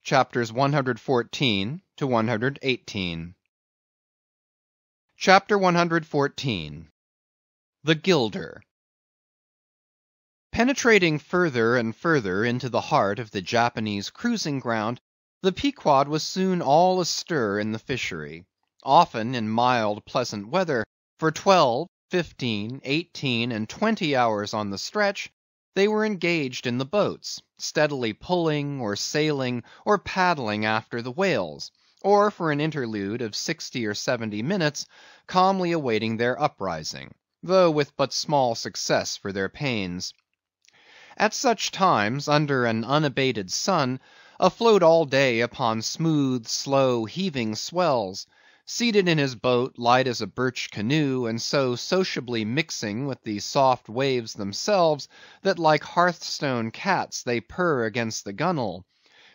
chapters 114 to 118. Chapter 114. The Gilder. Penetrating further and further into the heart of the Japanese cruising ground, the Pequod was soon all astir in the fishery. Often in mild, pleasant weather, for 12, 15, 18, and 20 hours on the stretch, they were engaged in the boats, steadily pulling, or sailing, or paddling after the whales, or for an interlude of 60 or 70 minutes, calmly awaiting their uprising, though with but small success for their pains. At such times, under an unabated sun, afloat all day upon smooth, slow, heaving swells, seated in his boat light as a birch canoe, and so sociably mixing with the soft waves themselves, that like hearthstone cats they purr against the gunwale,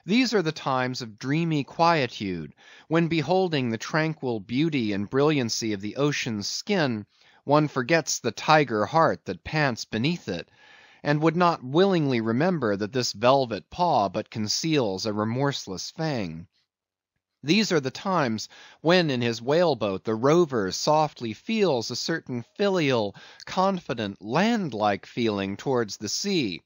these are the times of dreamy quietude, when beholding the tranquil beauty and brilliancy of the ocean's skin, one forgets the tiger heart that pants beneath it, and would not willingly remember that this velvet paw but conceals a remorseless fang. These are the times when in his whale boat the rover softly feels a certain filial, confident, land-like feeling towards the sea,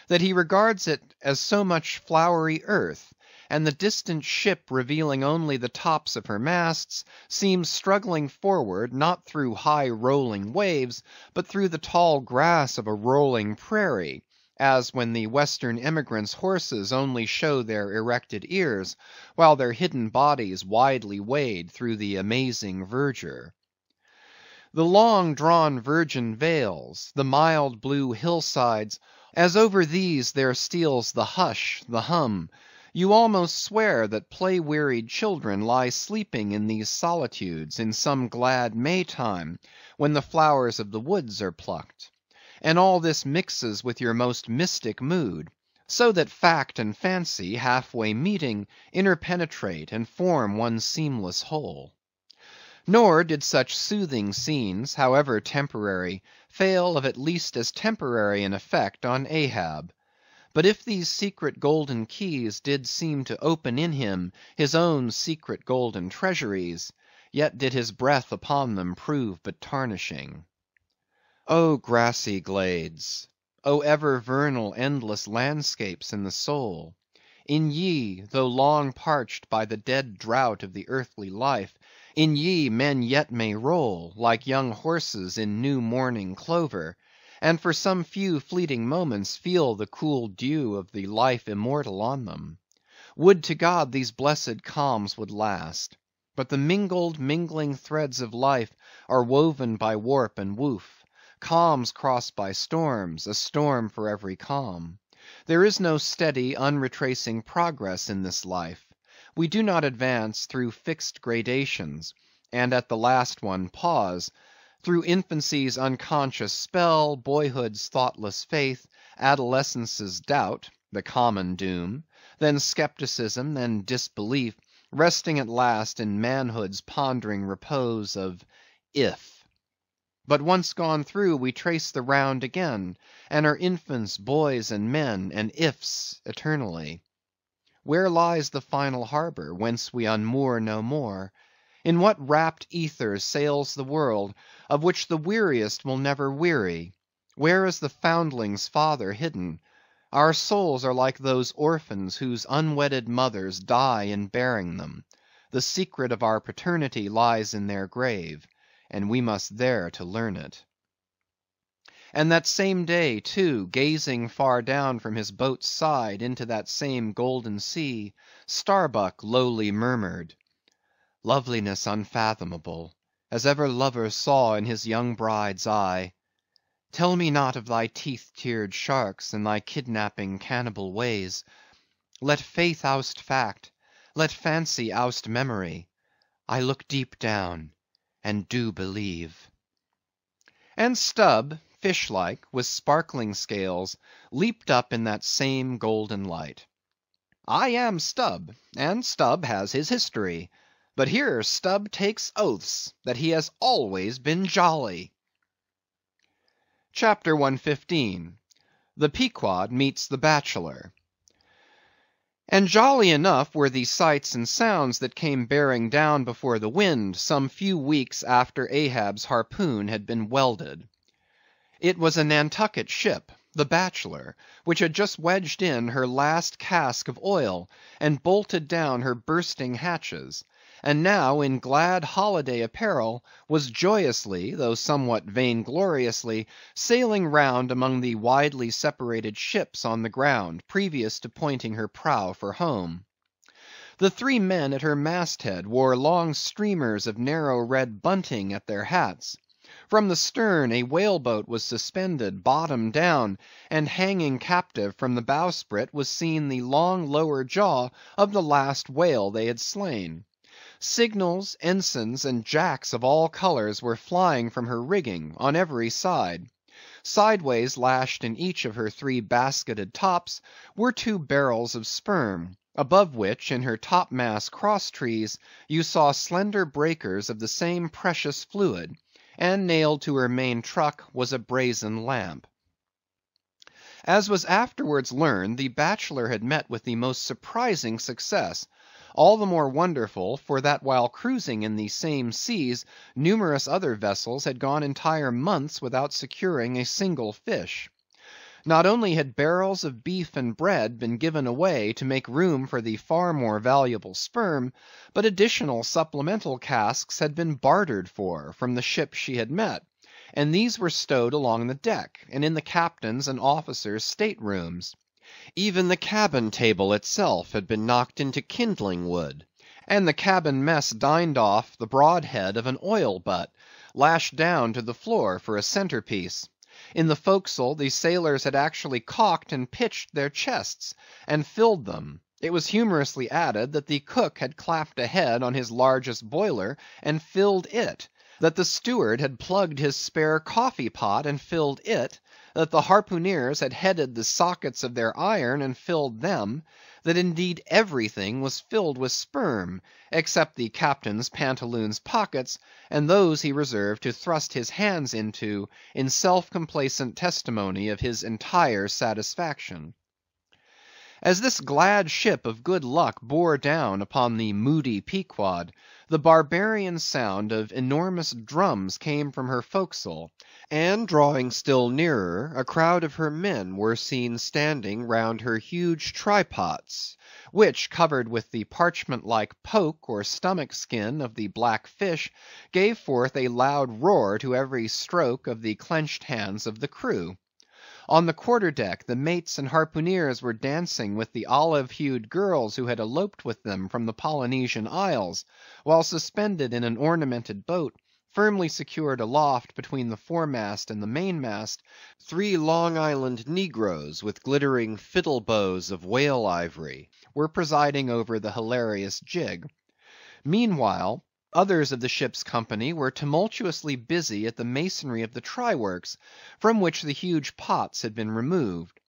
that he regards it as so much flowery earth, and the distant ship revealing only the tops of her masts, seems struggling forward, not through high rolling waves, but through the tall grass of a rolling prairie, as when the Western emigrants' horses only show their erected ears, while their hidden bodies widely wade through the amazing verdure. The long-drawn virgin vales, the mild blue hillsides, as over these there steals the hush, the hum, you almost swear that play-wearied children lie sleeping in these solitudes in some glad May time, when the flowers of the woods are plucked. And all this mixes with your most mystic mood, so that fact and fancy, halfway meeting, interpenetrate and form one seamless whole. Nor did such soothing scenes, however temporary, fail of at least as temporary an effect on Ahab. But if these secret golden keys did seem to open in him his own secret golden treasuries, yet did his breath upon them prove but tarnishing. O grassy glades! O ever vernal endless landscapes in the soul! In ye, though long parched by the dead drought of the earthly life, in ye men yet may roll, like young horses in new morning clover, and for some few fleeting moments feel the cool dew of the life immortal on them. Would to God these blessed calms would last! But the mingling threads of life are woven by warp and woof, calms crossed by storms, a storm for every calm. There is no steady, unretracing progress in this life. We do not advance through fixed gradations, and at the last one pause, through infancy's unconscious spell, boyhood's thoughtless faith, adolescence's doubt, the common doom, then skepticism, then disbelief, resting at last in manhood's pondering repose of if. But once gone through, we trace the round again, and are infants, boys, and men, and ifs eternally. Where lies the final harbor, whence we unmoor no more? In what rapt ethers sails the world, of which the weariest will never weary? Where is the foundling's father hidden? Our souls are like those orphans whose unwedded mothers die in bearing them. The secret of our paternity lies in their grave, and we must there to learn it. And that same day, too, gazing far down from his boat's side into that same golden sea, Starbuck lowly murmured, "Loveliness unfathomable, as ever lover saw in his young bride's eye. Tell me not of thy teeth-tiered sharks, and thy kidnapping cannibal ways. Let faith oust fact, let fancy oust memory. I look deep down, and do believe." And Stubb, fish-like, with sparkling scales, leaped up in that same golden light. I am Stubb, and Stubb has his history. But here Stubb takes oaths that he has always been jolly. Chapter 115. The Pequod Meets the Bachelor. And jolly enough were the sights and sounds that came bearing down before the wind some few weeks after Ahab's harpoon had been welded. It was a Nantucket ship, the Bachelor, which had just wedged in her last cask of oil, and bolted down her bursting hatches, and now in glad holiday apparel was joyously, though somewhat vaingloriously, sailing round among the widely separated ships on the ground, previous to pointing her prow for home. The three men at her masthead wore long streamers of narrow red bunting at their hats. From the stern a whaleboat was suspended, bottom down, and hanging captive from the bowsprit was seen the long lower jaw of the last whale they had slain. Signals, ensigns, and jacks of all colours were flying from her rigging on every side. Sideways lashed in each of her three basketed tops were two barrels of sperm, above which, in her topmast cross-trees, you saw slender breakers of the same precious fluid, and nailed to her main truck was a brazen lamp. As was afterwards learned, the Bachelor had met with the most surprising success, all the more wonderful, for that while cruising in the same seas, numerous other vessels had gone entire months without securing a single fish. Not only had barrels of beef and bread been given away to make room for the far more valuable sperm, but additional supplemental casks had been bartered for from the ships she had met, and these were stowed along the deck, and in the captain's and officers' state-rooms. Even the cabin table itself had been knocked into kindling wood, and the cabin mess dined off the broadhead of an oil butt, lashed down to the floor for a centrepiece. In the forecastle the sailors had actually cocked and pitched their chests, and filled them. It was humorously added that the cook had clapped a head on his largest boiler and filled it, that the steward had plugged his spare coffee pot and filled it, that the harpooneers had headed the sockets of their iron and filled them, that indeed everything was filled with sperm, except the captain's pantaloons pockets, and those he reserved to thrust his hands into in self-complacent testimony of his entire satisfaction. As this glad ship of good luck bore down upon the moody Pequod, the barbarian sound of enormous drums came from her forecastle, and drawing still nearer, a crowd of her men were seen standing round her huge trypots, which, covered with the parchment-like poke or stomach skin of the black fish, gave forth a loud roar to every stroke of the clenched hands of the crew. On the quarter-deck the mates and harpooneers were dancing with the olive-hued girls who had eloped with them from the Polynesian Isles, while suspended in an ornamented boat, firmly secured aloft between the foremast and the mainmast, three Long Island negroes with glittering fiddle bows of whale ivory were presiding over the hilarious jig. Meanwhile, others of the ship's company were tumultuously busy at the masonry of the try-works, from which the huge pots had been removed.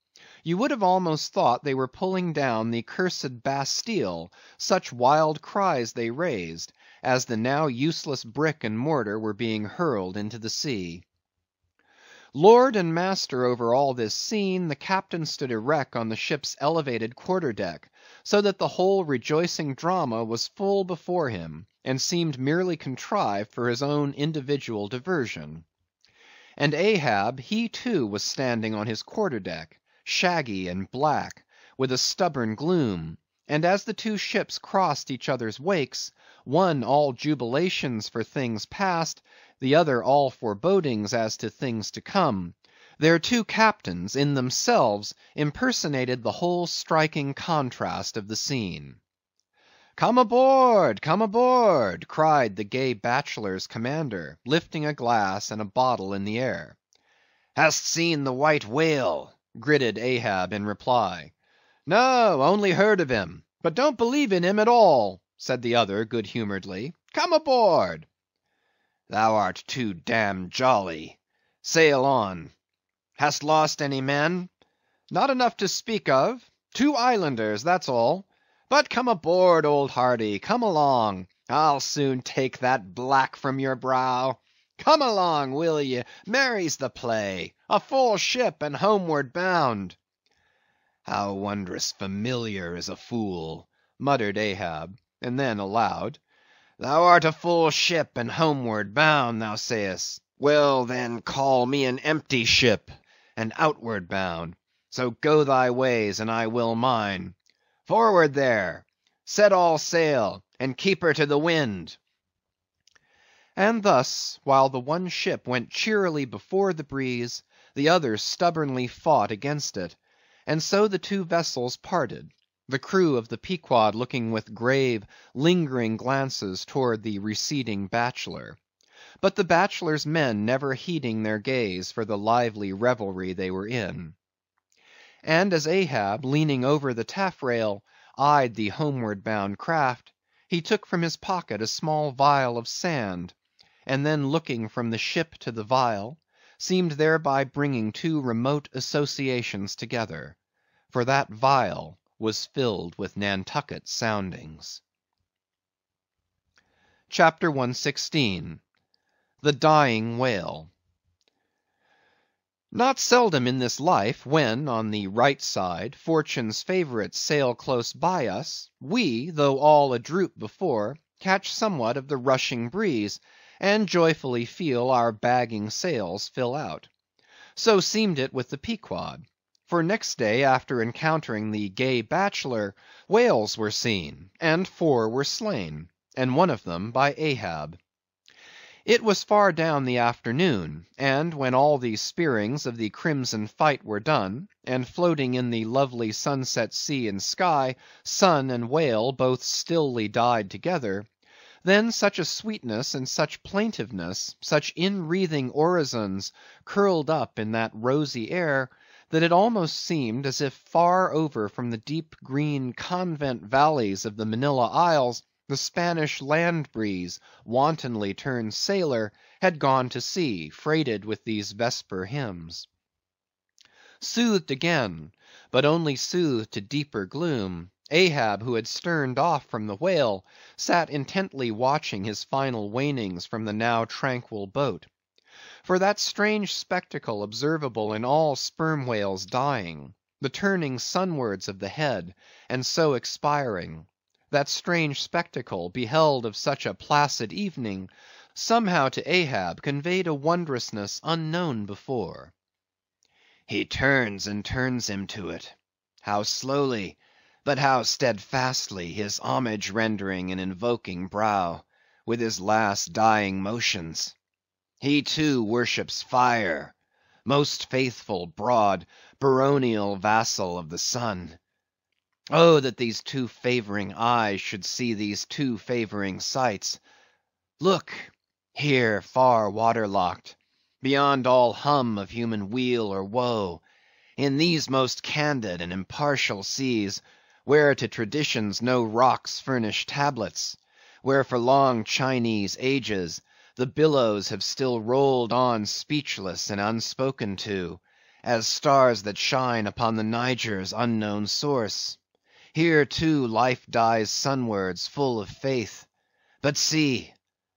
You would have almost thought they were pulling down the cursed Bastille, such wild cries they raised, as the now useless brick and mortar were being hurled into the sea. Lord and master over all this scene, the captain stood erect on the ship's elevated quarter-deck, so that the whole rejoicing drama was full before him, and seemed merely contrived for his own individual diversion. And Ahab, he too was standing on his quarter-deck, shaggy and black, with a stubborn gloom, and as the two ships crossed each other's wakes, one all jubilations for things past, the other all forebodings as to things to come, their two captains in themselves impersonated the whole striking contrast of the scene. "Come aboard! Come aboard!" cried the gay Bachelor's commander, lifting a glass and a bottle in the air. "Hast seen the white whale?" gritted Ahab in reply. "No, only heard of him; but don't believe in him at all," said the other good-humoredly. "Come aboard." "Thou art too damned jolly. Sail on. Hast lost any men?" "Not enough to speak of. 2 islanders, that's all. But come aboard, old hearty, come along. I'll soon take that black from your brow. Come along, will ye? Merry's the play. A full ship and homeward bound." How wondrous familiar is a fool, muttered Ahab, and then aloud, Thou art a full ship and homeward bound, thou sayest. Well, then, call me an empty ship and outward bound. So go thy ways, and I will mine. Forward there! Set all sail, and keep her to the wind. And thus, while the one ship went cheerily before the breeze, the other stubbornly fought against it; and so the two vessels parted, the crew of the Pequod looking with grave, lingering glances toward the receding Bachelor; but the Bachelor's men never heeding their gaze for the lively revelry they were in. And as Ahab, leaning over the taffrail, eyed the homeward bound craft, he took from his pocket a small vial of sand, and then looking from the ship to the vial, seemed thereby bringing two remote associations together; for that vial was filled with Nantucket soundings. CHAPTER 116. The Dying Whale. Not seldom in this life, when, on the right side, Fortune's favourites sail close by us, we, though all adroop before, catch somewhat of the rushing breeze, and joyfully feel our bagging sails fill out. So seemed it with the Pequod; for next day after encountering the gay Bachelor, whales were seen, and 4 were slain, and one of them by Ahab. It was far down the afternoon, and when all the spearings of the crimson fight were done, and floating in the lovely sunset sea and sky, sun and whale both stilly died together, then such a sweetness and such plaintiveness, such inwreathing orisons, curled up in that rosy air, that it almost seemed as if far over from the deep green convent valleys of the Manilla Isles, the Spanish land breeze, wantonly turned sailor, had gone to sea, freighted with these vesper hymns. Soothed again, but only soothed to deeper gloom, Ahab, who had sterned off from the whale, sat intently watching his final wanings from the now tranquil boat. For that strange spectacle observable in all sperm whales dying, the turning sunwards of the head, and so expiring; that strange spectacle, beheld of such a placid evening, somehow to Ahab conveyed a wondrousness unknown before. He turns and turns him to it. How slowly, but how steadfastly, his homage rendering and invoking brow, with his last dying motions. He too worships fire, most faithful, broad, baronial vassal of the sun. Oh, that these two favoring eyes should see these two favoring sights! Look! here far waterlocked, beyond all hum of human weal or woe, in these most candid and impartial seas, where to traditions no rocks furnish tablets, where for long Chinese ages the billows have still rolled on speechless and unspoken to, as stars that shine upon the Niger's unknown source. Here too life dies sunwards full of faith; but see,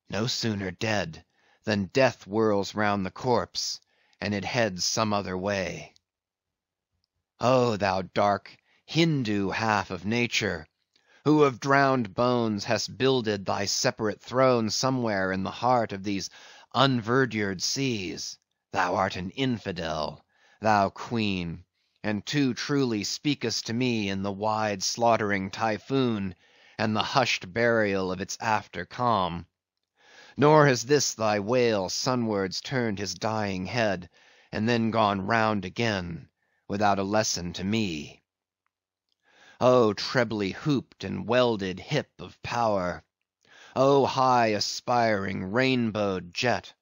no sooner dead, than death whirls round the corpse, and it heads some other way. Oh, thou dark Hindoo half of nature, who of drowned bones hast builded thy separate throne somewhere in the heart of these unverdured seas, thou art an infidel, thou queen, and too truly speakest to me in the wide slaughtering typhoon, and the hushed burial of its after calm. Nor has this thy whale sunwards turned his dying head, and then gone round again, without a lesson to me. Oh, trebly hooped and welded hip of power! Oh, high aspiring, rainbowed jet!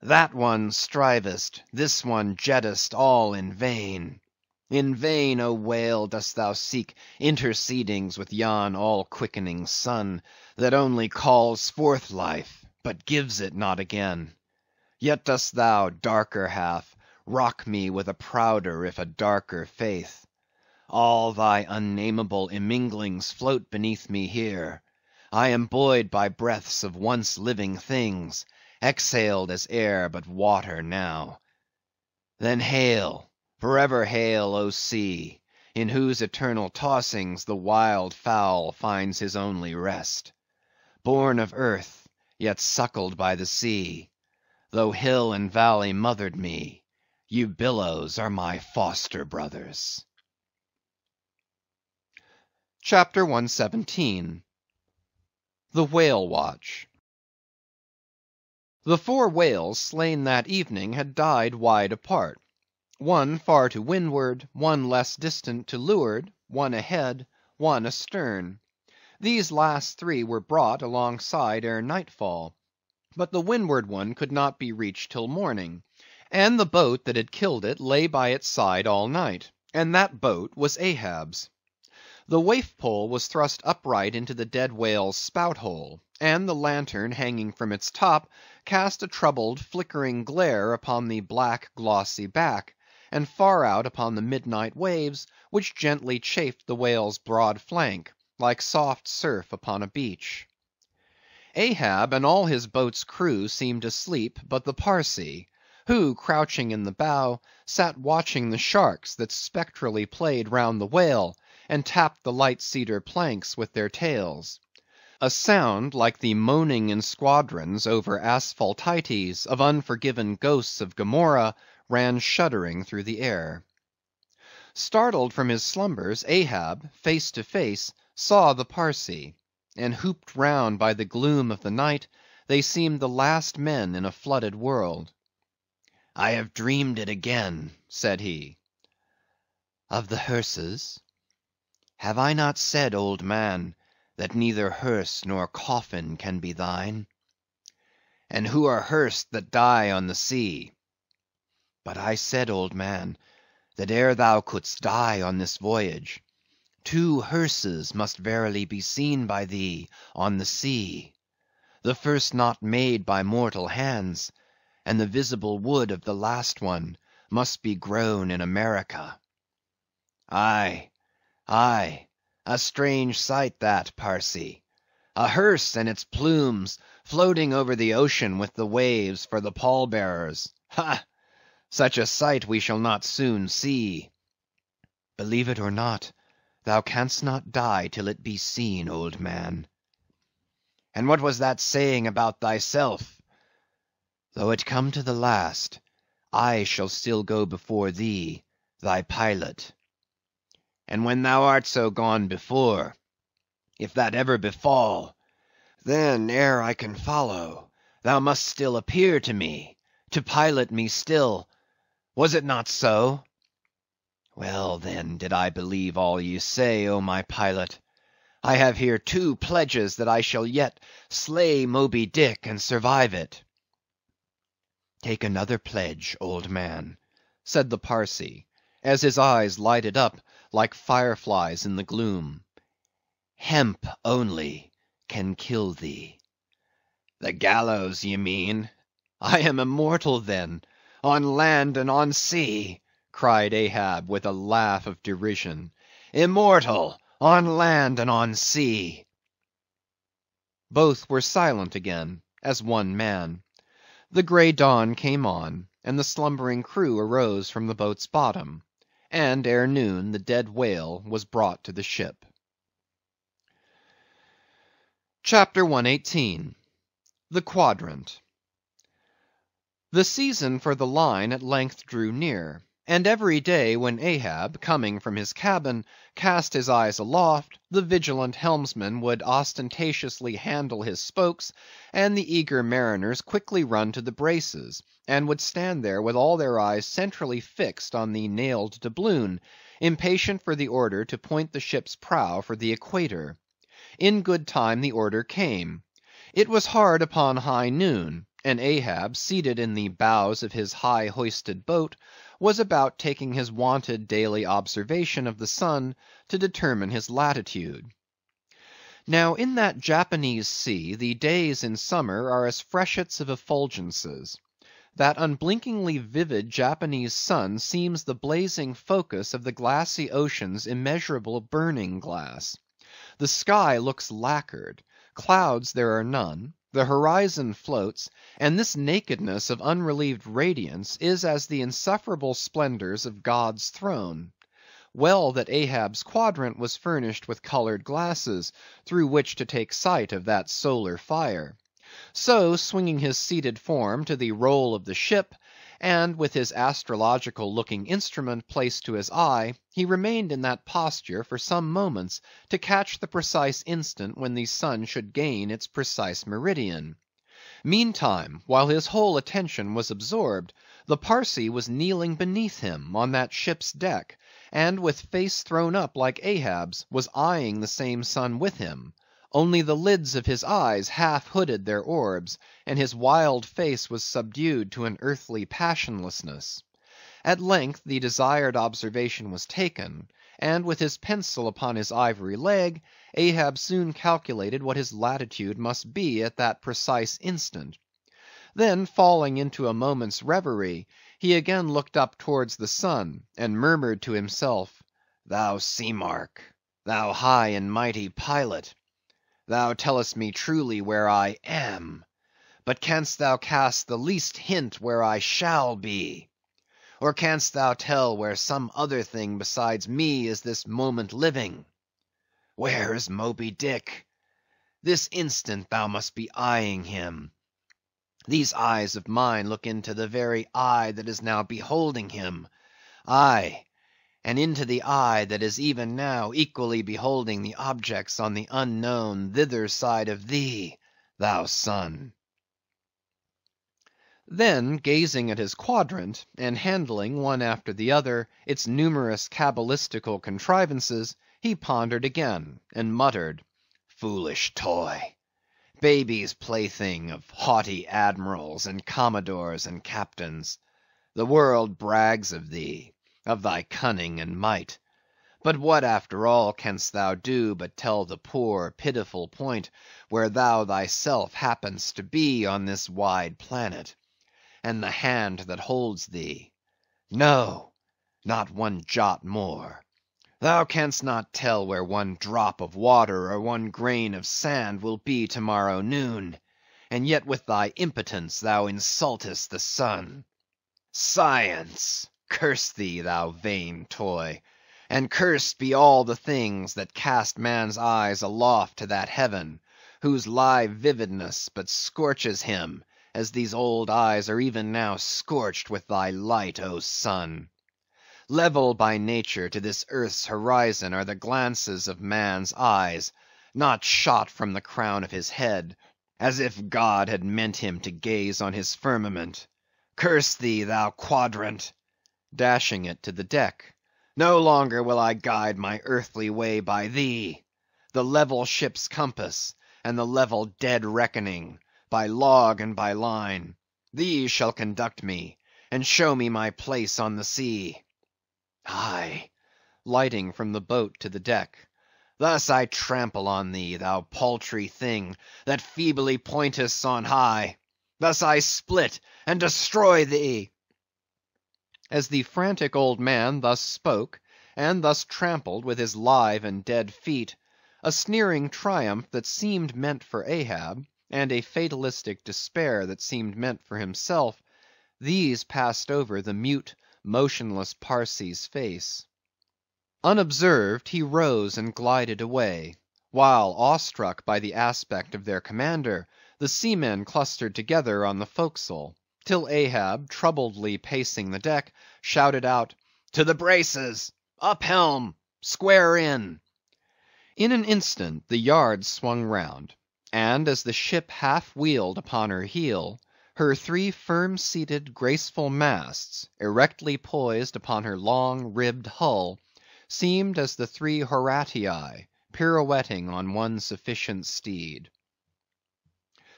That one strivest, this one jettest, all in vain. In vain, O whale, dost thou seek intercedings with yon all-quickening sun, that only calls forth life, but gives it not again. Yet dost thou, darker half, rock me with a prouder if a darker faith. All thy unnameable imminglings float beneath me here. I am buoyed by breaths of once living things, exhaled as air but water now. Then hail! forever hail, O sea! in whose eternal tossings the wild fowl finds his only rest. Born of earth, yet suckled by the sea, though hill and valley mothered me, you billows are my foster brothers. Chapter 117. The Whale Watch. The 4 whales slain that evening had died wide apart. One far to windward, one less distant to leeward, one ahead, one astern. These last 3 were brought alongside ere nightfall, but the windward one could not be reached till morning, and the boat that had killed it lay by its side all night, and that boat was Ahab's. The waif pole was thrust upright into the dead whale's spout hole, and the lantern hanging from its top cast a troubled, flickering glare upon the black, glossy back, and far out upon the midnight waves, which gently chafed the whale's broad flank, like soft surf upon a beach. Ahab and all his boat's crew seemed asleep but the Parsee, who, crouching in the bow, sat watching the sharks that spectrally played round the whale, and tapped the light cedar planks with their tails. A sound like the moaning in squadrons over asphaltites of unforgiven ghosts of Gomorrah ran shuddering through the air. Startled from his slumbers, Ahab, face to face, saw the Parsee, and hooped round by the gloom of the night, they seemed the last men in a flooded world. "I have dreamed it again," said he. "Of the hearses? Have I not said, old man, that neither hearse nor coffin can be thine? And who are hearsed that die on the sea? But I said, old man, that ere thou couldst die on this voyage, 2 hearses must verily be seen by thee on the sea, the first not made by mortal hands, and the visible wood of the last one must be grown in America. Aye, aye, a strange sight that, Parsee. A hearse and its plumes floating over the ocean with the waves for the pallbearers. Ha! Such a sight we shall not soon see. Believe it or not, thou canst not die till it be seen, old man. And what was that saying about thyself? Though it come to the last, I shall still go before thee, thy pilot. And when thou art so gone before, if that ever befall, then ere I can follow, thou must still appear to me, to pilot me still. Was it not so? Well then, did I believe all ye say, O my pilot. I have here 2 pledges that I shall yet slay Moby Dick and survive it. Take another pledge, old man, said the Parsee, as his eyes lighted up like fireflies in the gloom. Hemp only can kill thee. The gallows, ye mean? I am immortal then, on land and on sea, cried Ahab with a laugh of derision. Immortal, on land and on sea. Both were silent again, as one man. The grey dawn came on, and the slumbering crew arose from the boat's bottom, and ere noon the dead whale was brought to the ship. Chapter 118. The Quadrant. The season for the line at length drew near, and every day when Ahab, coming from his cabin, cast his eyes aloft, the vigilant helmsman would ostentatiously handle his spokes, and the eager mariners quickly run to the braces, and would stand there with all their eyes centrally fixed on the nailed doubloon, impatient for the order to point the ship's prow for the equator. In good time the order came. It was hard upon high noon, and Ahab, seated in the bows of his high-hoisted boat, was about taking his wonted daily observation of the sun to determine his latitude. Now in that Japanese sea the days in summer are as freshets of effulgences. That unblinkingly vivid Japanese sun seems the blazing focus of the glassy ocean's immeasurable burning glass. The sky looks lacquered, clouds there are none, the horizon floats, and this nakedness of unrelieved radiance is as the insufferable splendors of God's throne. Well that Ahab's quadrant was furnished with colored glasses, through which to take sight of that solar fire. So, swinging his seated form to the roll of the ship, and with his astrological looking instrument placed to his eye, he remained in that posture for some moments to catch the precise instant when the sun should gain its precise meridian. Meantime, while his whole attention was absorbed, the Parsee was kneeling beneath him on that ship's deck, and with face thrown up like Ahab's, was eyeing the same sun with him; only the lids of his eyes half hooded their orbs, and his wild face was subdued to an earthly passionlessness. At length the desired observation was taken, and with his pencil upon his ivory leg, Ahab soon calculated what his latitude must be at that precise instant. Then falling into a moment's reverie, he again looked up towards the sun, and murmured to himself, "Thou sea mark, thou high and mighty pilot, thou tellest me truly where I am, but canst thou cast the least hint where I shall be? Or canst thou tell where some other thing besides me is this moment living? Where is Moby Dick? This instant thou must be eyeing him. These eyes of mine look into the very eye that is now beholding him. Aye, and into the eye that is even now equally beholding the objects on the unknown thither side of thee, thou sun." Then, gazing at his quadrant, and handling one after the other its numerous cabalistical contrivances, he pondered again, and muttered, "Foolish toy! Baby's plaything of haughty admirals, and commodores, and captains. The world brags of thee, of thy cunning and might. But what after all canst thou do but tell the poor pitiful point where thou thyself happenest to be on this wide planet? And the hand that holds thee? No, not one jot more. Thou canst not tell where one drop of water or one grain of sand will be to-morrow noon, and yet with thy impotence thou insultest the sun. Science! Curse thee, thou vain toy, and cursed be all the things that cast man's eyes aloft to that heaven, whose live vividness but scorches him, as these old eyes are even now scorched with thy light, O sun! Level by nature to this earth's horizon are the glances of man's eyes, not shot from the crown of his head, as if God had meant him to gaze on his firmament. Curse thee, thou quadrant!" dashing it to the deck. "No longer will I guide my earthly way by thee. The level ship's compass, and the level dead reckoning, by log and by line, these shall conduct me, and show me my place on the sea. Aye," lighting from the boat to the deck, "thus I trample on thee, thou paltry thing that feebly pointest on high. Thus I split and destroy thee." As the frantic old man thus spoke, and thus trampled with his live and dead feet, a sneering triumph that seemed meant for Ahab, and a fatalistic despair that seemed meant for himself, these passed over the mute, motionless Parsee's face. Unobserved, he rose and glided away, while, awestruck by the aspect of their commander, the seamen clustered together on the forecastle, till Ahab, troubledly pacing the deck, shouted out, "To the braces! Up helm! Square in!" In an instant the yards swung round, and as the ship half wheeled upon her heel, her three firm-seated, graceful masts, erectly poised upon her long, ribbed hull, seemed as the three Horatii pirouetting on one sufficient steed.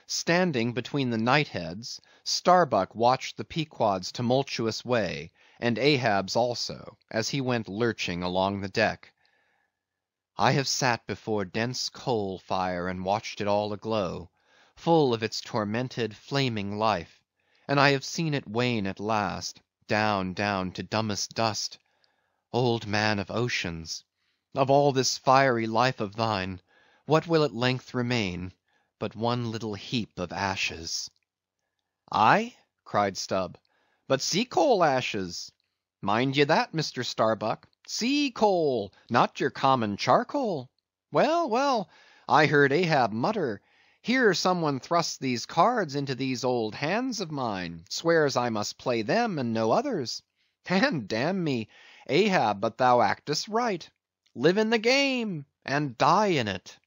Standing between the knightheads, Starbuck watched the Pequod's tumultuous way, and Ahab's also, as he went lurching along the deck. "I have sat before dense coal fire and watched it all aglow, full of its tormented, flaming life, and I have seen it wane at last, down, down to dumbest dust. Old man of oceans, of all this fiery life of thine, what will at length remain but one little heap of ashes?" "Aye," cried Stubb, "but sea coal ashes. Mind ye that, Mr. Starbuck, Sea coal, not your common charcoal. Well, well, I heard Ahab mutter, here some one thrusts these cards into these old hands of mine, swears I must play them and no others. And damn me, Ahab, but thou actest right. Live in the game, and die in it.